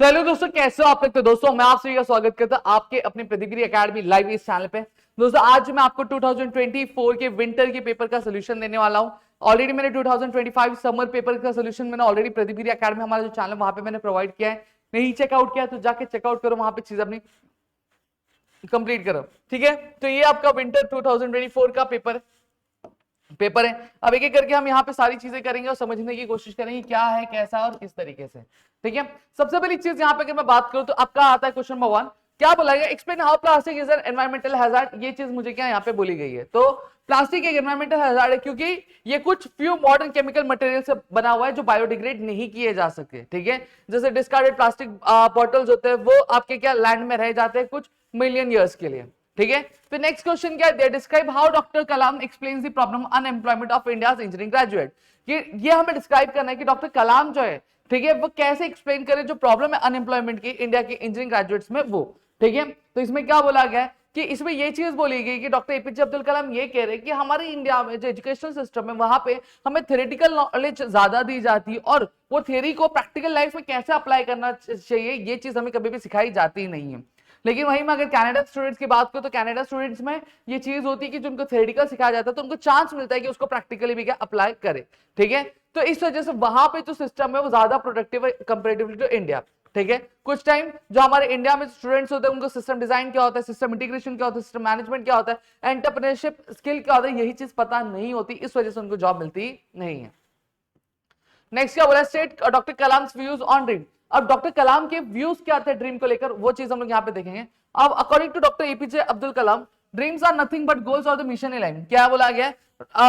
तो हेलो दोस्तों, कैसे हो आप लोग। तो दोस्तों मैं आप सभी का स्वागत करता हूं आपके अपने प्रतिगिरी एकेडमी लाइव इस चैनल पे। दोस्तों आज मैं आपको 2024 के विंटर के पेपर का सोल्यूशन देने वाला हूं। ऑलरेडी मैंने 2025 समर पेपर का सोल्यूशन मैंने ऑलरेडी प्रतिगिरी एकेडमी हमारा जो चैनल वहां पे मैंने प्रोवाइड किया है। नहीं चेकआउट किया तो जाके चेकआउट करो, वहां पे चीज अपनी कंप्लीट करो। ठीक है, तो ये आपका विंटर 2024 का पेपर है। अब एक एक करके हम यहाँ पे सारी चीजें करेंगे और समझने की कोशिश करेंगे क्या है, कैसा और किस तरीके से। ठीक है, सबसे पहली चीज यहाँ पे अगर मैं बात करूं तो आपका आता है क्वेश्चन नंबर 1। क्या बोला गया? Explain how plastic is an environmental hazard. ये चीज मुझे क्या यहाँ पे बोली गई है। तो प्लास्टिक एक एनवायरमेंटल हैजार्ड है क्योंकि ये कुछ फ्यू मॉडर्न केमिकल मटेरियल से बना हुआ है जो बायोडिग्रेड नहीं किए जा सकते। ठीक है, जैसे डिस्कार्डेड प्लास्टिक बॉटल्स होते हैं वो आपके क्या लैंड में रह जाते हैं कुछ मिलियन ईयर्स के लिए। ठीक है, फिर नेक्स्ट क्वेश्चन क्या है? Describe how doctor Kalam explains the problem unemployment of India's engineering graduate. ये हमें डिस्क्राइब करना है कि डॉक्टर कलाम जो है, ठीक है, वो कैसे एक्सप्लेन करे जो प्रॉब्लम है अनएम्प्लॉयमेंट की इंडिया के इंजीनियरिंग ग्रेजुएट्स में वो। ठीक है, तो इसमें क्या बोला गया है कि इसमें ये चीज बोली गई कि डॉक्टर एपीजे अब्दुल कलाम ये कह रहे हैं कि हमारे इंडिया में जो एजुकेशन सिस्टम है वहां पे हमें थ्योरेटिकल नॉलेज ज्यादा दी जाती है और वो थ्योरी को प्रैक्टिकल लाइफ में कैसे अप्लाई करना चाहिए ये चीज हमें कभी भी सिखाई जाती नहीं है। लेकिन वहीं में अगर कनाडा स्टूडेंट्स की बात करो तो कनाडा स्टूडेंट्स में ये चीज होती है कि जो उनको थ्योरेटिकल सिखाया जाता है तो उनको चांस मिलता है कि उसको प्रैक्टिकली भी क्या अप्लाई करे। ठीक है, तो इस वजह से वहां पे जो सिस्टम है वो ज्यादा प्रोडक्टिव है कंपेरेटिवली टू इंडिया। ठीक है, कुछ टाइम जो हमारे इंडिया में स्टूडेंट्स होते हैं उनको सिस्टम डिजाइन क्या होता है, सिस्टम इंटीग्रेशन क्या होता है, सिस्टम मैनेजमेंट क्या होता है, एंटरप्रेन्योरशिप स्किल क्या होता है, यही चीज पता नहीं होती, इस वजह से उनको जॉब मिलती नहीं है। नेक्स्ट क्या बोला? State doctor Kalam views on dream. अब डॉक्टर कलाम के व्यूज क्या थे ड्रीम को लेकर, वो चीज हम लोग यहाँ पे देखेंगे। अब according to doctor APJ Abdul Kalam, dreams are nothing but goals of the mission in life. क्या बोला गया?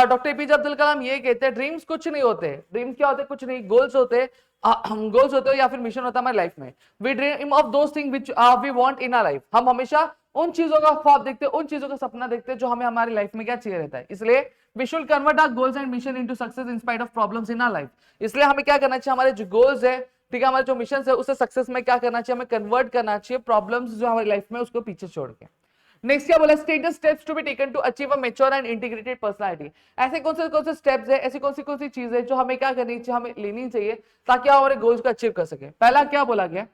डॉक्टर एपीजे अब्दुल कलाम ये कहते हैं ड्रीम्स कुछ नहीं होते। ड्रीम्स क्या होते? कुछ नहीं, गोल्स होते। गोल्स होते हो या फिर मिशन होता है हमारी लाइफ में। We dream of those thing which we want in our life. हम हमेशा उन चीजों का ख्वाब देखते हैं, उन चीजों का सपना देखते हैं जो हमें हमारी लाइफ में क्या चाहिए रहता है। इसलिए we should convert our goals and mission into success in spite of problems in our life। इसलिए हमें क्या करना चाहिए, हमारे जो गोल्स है, ठीक है, हमारे जो मिशन है उसे सक्सेस में क्या करना चाहिए, हमें कन्वर्ट करना चाहिए प्रॉब्लम्स जो हमारी लाइफ में उसको पीछे छोड़ के। नेक्स्ट क्या बोला? Status steps to be taken to achieve a mature and integrated personality. ऐसे कौन से स्टेप्स है, ऐसी कौन सी चीज है जो हमें क्या करनी चाहिए, हमें लेनी चाहिए ताकि हम हमारे गोल्स को अचीव कर सके। पहला क्या बोला गया?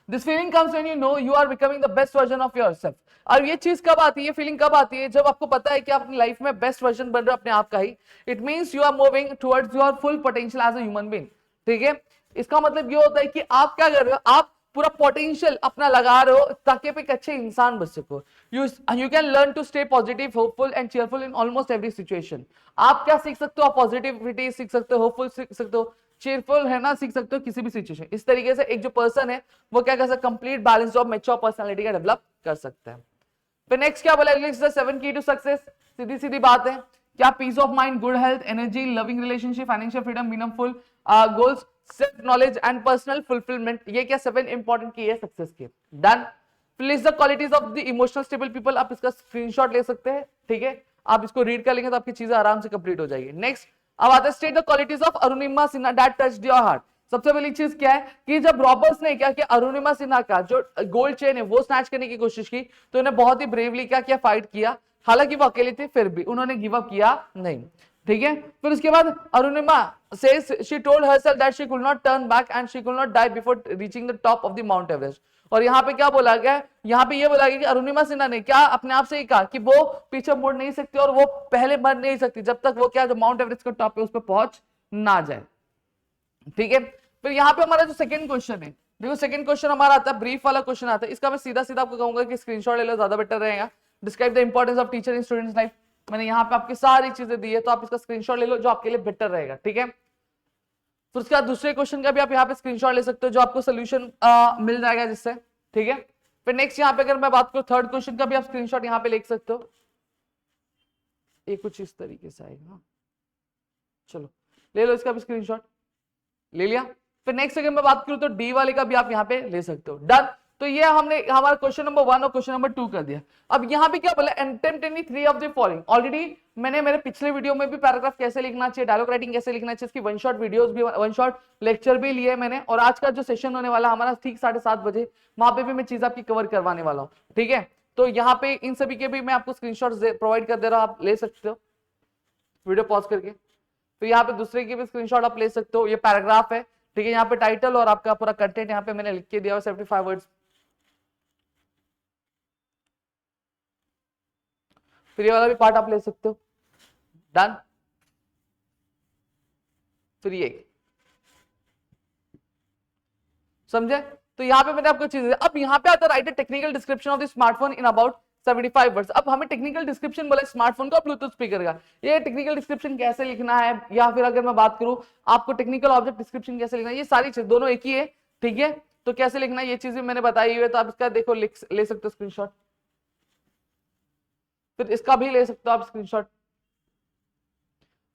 This feeling comes when you know you are becoming the best version of yourself। और ये चीज कब आती है, फीलिंग कब आती है? जब आपको पता है कि आप अपनी लाइफ में बेस्ट वर्जन बन रहे हो अपने आप का ही। It means you are moving towards your full potential as a human being. ठीक है, इसका मतलब ये होता है कि आप क्या कर रहे हो, आप पूरा पोटेंशियल अपना लगा रहे हो ताकि आप एक अच्छे इंसान बन सको। You can learn to stay positive, hopeful and cheerful in almost every situation. आप क्या सीख सकते हो? आप पॉजिटिविटी सीख सकते हो, होपफुल सीख सकते हो, चीयरफुल है ना सीख सकते हो किसी भी सिचुएशन। इस तरीके से एक जो पर्सन है वो क्या कर सकता है, complete balance of mature personality का डेवलप कर सकता है। फिर नेक्स्ट क्या बोला? लिस्ट द 7 की टू सक्सेस। सीधी सीधी बात है, क्या? Peace of mind, good health, energy, loving relationship, financial freedom, meaningful goals, self knowledge and personal fulfilment. ये क्या 7 इंपॉर्टेंट की है सक्सेस के। Done. List the qualities of the emotional stable people. आप इसका स्क्रीनशॉट ले सकते हैं। ठीक है, आप इसको रीड कर लेंगे तो आपकी चीजें आराम से कंप्लीट हो जाएगी। नेक्स्ट अब आता है state the qualities of Arunima Sinha that touched your heart. सबसे पहली चीज क्या है कि जब रॉबर्स ने क्या किया, अरुणिमा सिन्हा का जो गोल्ड चेन है वो स्नैच करने की कोशिश की तो उन्हें बहुत ही ब्रेवली क्या किया, फाइट किया। हालांकि वो अकेले थे फिर भी उन्होंने गिव अप किया नहीं। ठीक है, फिर उसके बाद Arunima says she told herself that she could not turn back and she could not die before reaching the top of the Mount Everest। और यहाँ पे क्या बोला गया? यहाँ पे ये बोला गया कि अरुणिमा सिन्हा ने क्या अपने आप से ही कहा कि वो पीछे मुड़ नहीं सकती और वो पहले मर नहीं सकती जब तक वो क्या जो माउंट एवरेस्ट के टॉप पे उस पर पहुंच ना जाए। ठीक है, फिर यहाँ पे हमारा जो सेकंड क्वेश्चन है, देखो सेकंड क्वेश्चन हमारा आता है, ब्रीफ वाला क्वेश्चन आता है। इसका मैं सीधा सीधा आपको कहूंगा कि स्क्रीनशॉट ले लो, ज्यादा बेटर रहेगा। Describe the importance of teacher in students life. मैंने यहाँ पे आपकी सारी चीजें दी है तो आप इसका स्क्रीनशॉट ले लो जो आपके लिए बेटर रहेगा। ठीक है, फिर उसके बाद दूसरे क्वेश्चन का भी आप यहाँ पे स्क्रीनशॉट ले सकते हो जो आपको सोल्यूशन मिल जाएगा जिससे। ठीक है, फिर नेक्स्ट यहाँ पे अगर मैं बात करूं थर्ड क्वेश्चन का भी आप स्क्रीनशॉट यहाँ पे ले सकते हो। ये कुछ इस तरीके से आएगा, चलो ले लो इसका भी स्क्रीनशॉट, ले लिया। फिर नेक्स्ट अगर मैं बात करूं तो डी वाले का भी आप यहाँ पे ले सकते हो। डन। तो ये हमने हमारा क्वेश्चन नंबर 1 और क्वेश्चन नंबर 2 कर दिया। अब यहाँ पे क्या बोला? Attempt any 3 of the following. Already मैंने मेरे पिछले वीडियो में भी पैराग्राफ कैसे लिखना चाहिए, डायलॉग राइटिंग कैसे लिखना चाहिए, इसकी वन शॉट वीडियोस भी, वन शॉट लेक्चर भी लिए मैंने। और आज का जो सेशन होने वाला हमारा ठीक 7:30 बजे, वहां पे भी मैं चीज आपकी कवर करवाने वाला हूँ। ठीक है, तो यहाँ पे इन सभी के भी मैं आपको स्क्रीनशॉट प्रोवाइड कर दे रहा हूँ, आप ले सकते हो वीडियो पॉज करके। तो यहाँ पे दूसरे की भी स्क्रीनशॉट आप ले सकते हो। ये पैराग्राफ है, ठीक है, यहाँ पे टाइटल और आपका पूरा कंटेंट यहाँ पे मैंने लिख के दिया हुआ 75 वर्ड्स। फिर ये वाला भी पार्ट आप ले सकते हो। डन। फिर ये समझे? तो यहाँ पे मैंने आपको चीजें, अब यहाँ पे आता है right technical description of the smartphone in about 75 words. अब हमें टेक्निकल डिस्क्रिप्शन बोला स्मार्टफोन का ब्लूटूथ स्पीकर का, ये टेक्निकल डिस्क्रिप्शन कैसे लिखना है, या फिर अगर मैं बात करूं आपको टेक्निकल ऑब्जेक्ट डिस्क्रिप्शन कैसे लिखना है, ये सारी चीज दोनों एक ही है। ठीक है, तो कैसे लिखना है ये चीजें मैंने बताई हुई है, तो आप इसका देखो ले सकते हो स्क्रीनशॉट, फिर इसका भी ले सकते हो आप स्क्रीनशॉट।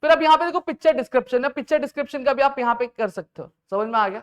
फिर अब यहाँ पे देखो पिक्चर डिस्क्रिप्शन है, पिक्चर डिस्क्रिप्शन का भी आप यहाँ पे कर सकते हो। समझ में आ गया?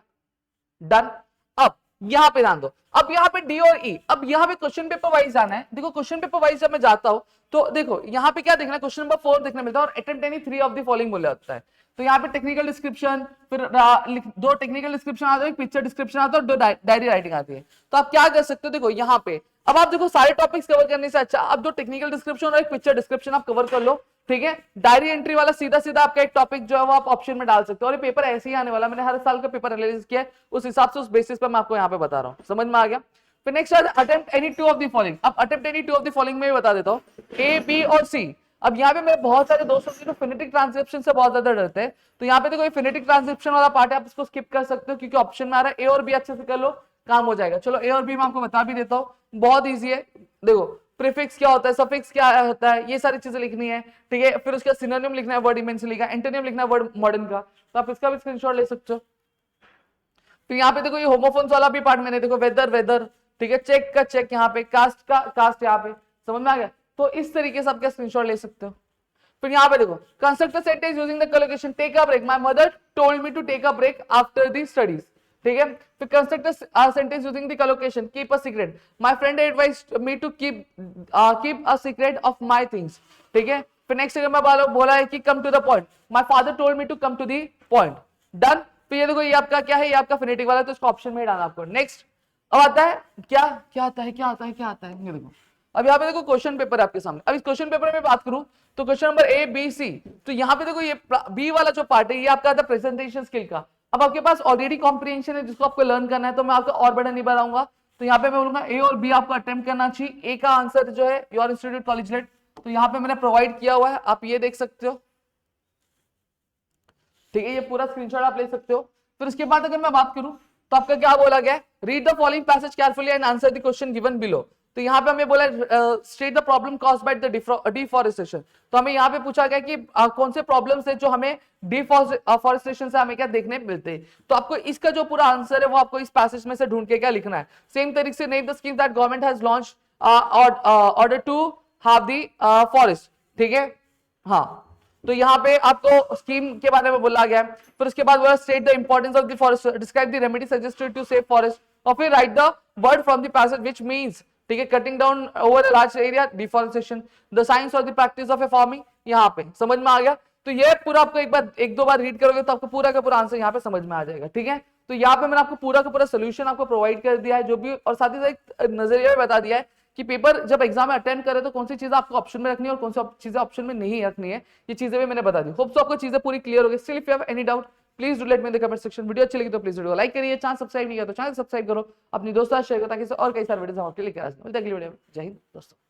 डन। अब यहाँ पे ध्यान दो, अब यहाँ पे डी और ई, अब यहाँ पे क्वेश्चन पेपर वाइज आना है। देखो क्वेश्चन पेपर वाइज जब मैं जाता हूँ तो देखो यहाँ पे क्या देखना है, क्वेश्चन नंबर 4 देखने मिलता है और attempt any 3 of the following बोला जाता है। तो यहाँ पे टेक्निकल डिस्क्रिप्शन, फिर दो टेक्निकल डिस्क्रिप्शन आता है, एक पिक्चर डिस्क्रिप्शन आता है और दो डायरी राइटिंग आती है। तो आप क्या कर सकते हो, देखो यहाँ पे अब आप देखो सारे टॉपिक्स कवर करने से अच्छा अब दो टेक्निकल डिस्क्रिप्शन और एक पिक्चर डिस्क्रिप्शन आप कवर कर लो। ठीक है, डायरी एंट्री वाला सीधा सीधा आपका एक टॉपिक जो है वो आप ऑप्शन में डाल सकते हो, और ये पेपर ऐसे ही आने वाला, मैंने हर साल का पेपर एनालिसिस किया है, उस हिसाब से उस बेसिस पर मैं आपको यहाँ पे बता रहा हूँ। समझ में आ गया? फिर next attempt any 2 of the following. अब attempt any 2 of the following में भी बता देता हूँ, ए बी और सी। अब यहाँ पे मेरे बहुत सारे दोस्तों जो फिनेटिक ट्रांसक्रिप्शन से बहुत ज्यादा डरते हैं, तो यहाँ पे देखो फिनेटिक ट्रांसक्रिप्शन वाला पार्ट है, आप इसको स्किप कर सकते हो क्योंकि ऑप्शन में आ रहा है। ए और बी अच्छे से कर लो, काम हो जाएगा। चलो ए और बी मैं आपको बता भी देता हूँ, बहुत ईजी है। देखो प्रीफिक्स क्या होता है, सफिक्स क्या होता है, ये सारी चीजें लिखनी है। ठीक है, फिर उसका सिनोनिम लिखना है वर्ड इमेंसिटी का, एंटोनिम लिखना है वर्ड मॉडर्न का, तो आप इसका भी स्क्रीनशॉट ले सकते हो। तो यहाँ पे देखो ये होमोफोन्स वाला भी पार्ट मैंने देखो वेदर वेदर, ठीक है, चेक का चेक यहाँ पे, कास्ट का कास्ट यहाँ पे। समझ में आ गया? तो इस तरीके से आप क्या स्क्रीनशॉट ले सकते हो। फिर यहाँ पे देखो construct a sentence using the collocation, take a break, my mother told me to take a break after the studies. ठीक है, फिर construct a sentence using the collocation, keep a secret, my friend advised me to keep a secret of my things. ठीक है, फिर next में बोला है कि come to the point, my father told me to come to the point. Done. तो ये देखो ये आपका क्या है, ये आपका फिनेटिक वाला है, तो इसको ऑप्शन में ही डालना आपको। नेक्स्ट अब आता है क्या क्या आता है क्या आता है क्या आता है, ये देखो अब यहाँ पे देखो क्वेश्चन पेपर आपके सामने। अब इस क्वेश्चन पेपर में बात करूं तो question number A B C, तो यहाँ पे देखो ये बी वाला जो पार्ट है ये आपका आता है प्रेजेंटेशन स्किल का। अब आपके पास ऑलरेडी कॉम्प्रिहेंशन है जिसको आपको लर्न करना है, तो मैं आपको और बड़ा नहीं बनाऊंगा। तो यहाँ पे मैं बोलूंगा ए और बी आपको अटेम्प्ट करना चाहिए। ए का आंसर जो है योर इंस्टीट्यूट कॉलेजलेट, तो यहाँ पे मैंने प्रोवाइड किया हुआ है, आप ये देख सकते हो। ठीक है, ये पूरा स्क्रीनशॉट आप ले सकते हो। फिर उसके बाद अगर मैं बात करूं तो आपका क्या बोला गया, read the following passage carefully and answer the question given below. तो यहाँ पे हमें बोला state the problem caused by the deforestation. तो हमें यहाँ पे पूछा गया कि कौन से प्रॉब्लम्स है जो हमें डिफॉरेस्टेशन से हमें क्या देखने मिलते हैं। तो आपको इसका जो पूरा आंसर है वो आपको इस पैसेज में से ढूंढ के क्या लिखना है। सेम तरीके से name the scheme that government has launch order to have the forest. ठीक है, हाँ, तो यहाँ पे आपको स्कीम के बारे में बोला गया है। फिर उसके बाद बोला state the importance of the forest, describe the remedy suggested to save forest, और फिर write the word from the passage which means, ठीक है, cutting down over a large area, deforestation, the science और the practice of a farming. यहाँ पे समझ में आ गया? तो ये पूरा आपको एक दो बार रीड करोगे तो आपको पूरा का पूरा आंसर यहाँ पे समझ में आ जाएगा। ठीक है, तो यहाँ पे मैंने आपको पूरा का पूरा सोल्यूशन आपको प्रोवाइड कर दिया है जो भी, और साथ ही साथ एक नजरिया बता दिया है कि पेपर जब एग्जाम में अटेंड करे तो कौन सी चीजें आपको ऑप्शन में रखनी है और कौन सी चीजें ऑप्शन में नहीं रखनी है, ये चीजें भी मैंने बता दी। होप सो आपको चीजें पूरी क्लियर हो गई। Still if you have any doubt please do let me in the comment section. Video अच्छी लगी तो प्लीज वीडियो लाइक करिए, चैनल सब्सक्राइब नहीं किया तो चैनल सब्सक्राइब करो, अपनी दोस्तों शेयर करो ताकि और कई सारे वीडियो हम आपके लिए लेकर आ सकें। मिलते हैं अगली वीडियो में। जय हिंद दोस्तों।